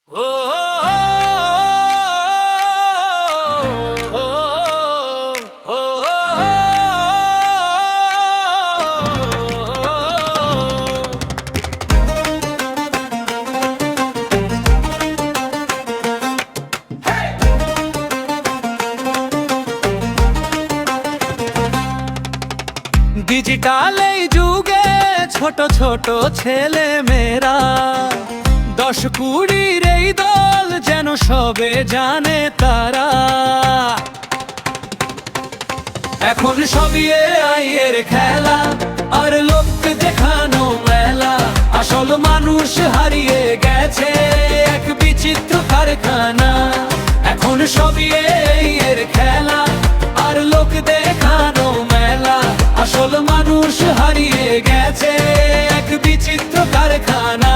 Digital এই যুগে ছোট ছোট ছেলে মেয়েরা 10-20 এই দল যেন সবে জানে তারা। এখন সবই AI এর খেলা আর লোক দেখানো মেলা। আসল মানুষ হারিয়ে গেছে এক বিচিত্র কারখানা। এখন সবই AI এর খেলা আর লোক দেখানো মেলা। আসল মানুষ হারিয়ে গেছে এক বিচিত্র কারখানা।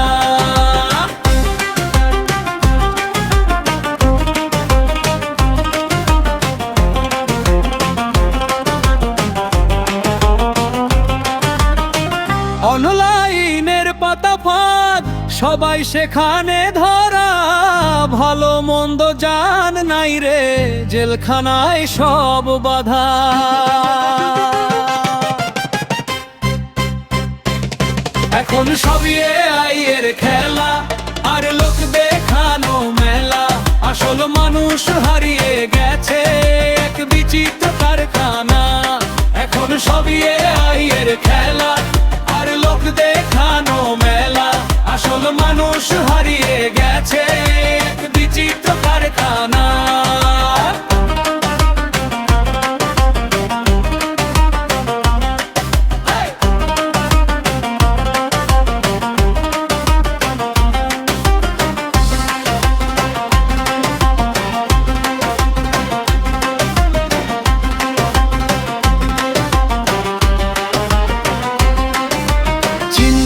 অনলাইনের পাতা ফাঁদ সবাই সেখানে ধরা। ভালো মন্দ জান নাই রে জেলখানায় সব বাধা। এখন সবই AI এর খেলা আর লোক দেখানো মেলা। আসল মানুষ হারিয়ে গেছে এক বিচিত্র কারখানা। এখন সবই AI এর খেলা আর লোক দেখানো মেলা। আসল মানুষ হারিয়ে গেছে এক বিচিত্র কারখানা।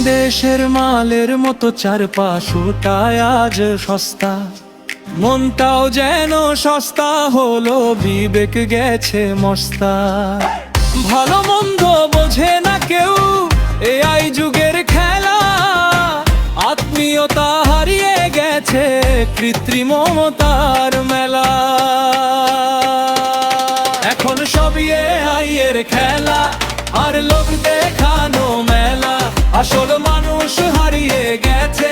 দেশের মালের মতো 4-5টায় আজ সস্তা। মনটাও যেন সস্তা হলো, বিবেক গেছে মস্তা। ভালো মন্দ বোঝে না কেউ AI যুগের খেলা। আত্মীয়তা হারিয়ে গেছে কৃত্রিমতার মেলা। এখন সবই AI এর খেলা আর লোক দেখানো মেলা। আসল মানুষ হারিয়ে গেছে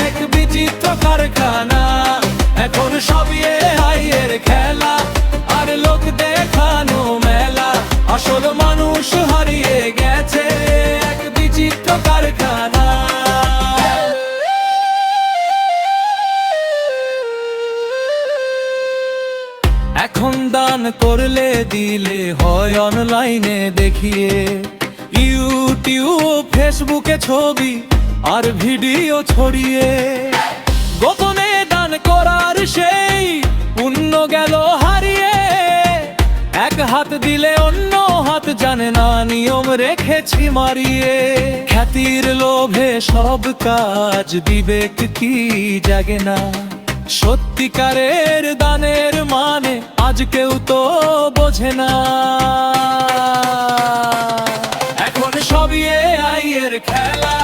এক বিচিত্র কারখানা। এখন সবই AI এর খেলা আর লোক দেখানো মেলা। আসল মানুষ হারিয়ে গেছে এক বিচিত্র কারখানা। এখন দান করলে দিলে হয় অনলাইনে দেখিয়ে। ইউটিউব ফেসবুকে ছবি আর ভিডিও ছড়িয়ে। গোপনে দান করার সেই পুণ্য গেল হারিয়ে। এক হাত দিলে অন্য হাত জানে না নিয়ম রেখেছি মারিয়ে। খ্যাতির লোভে সব কাজ, বিবেক কি জাগে না। সত্যিকারের দানের মানে আজ কেউ তো বোঝে না। এখন সবই AI এর খেলা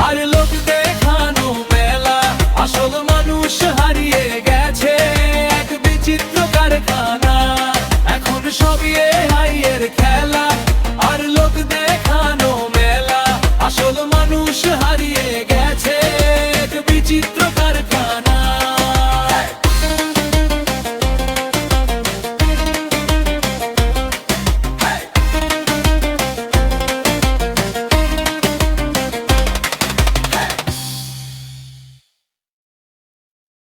আর লোক দেখানো মেলা। আসল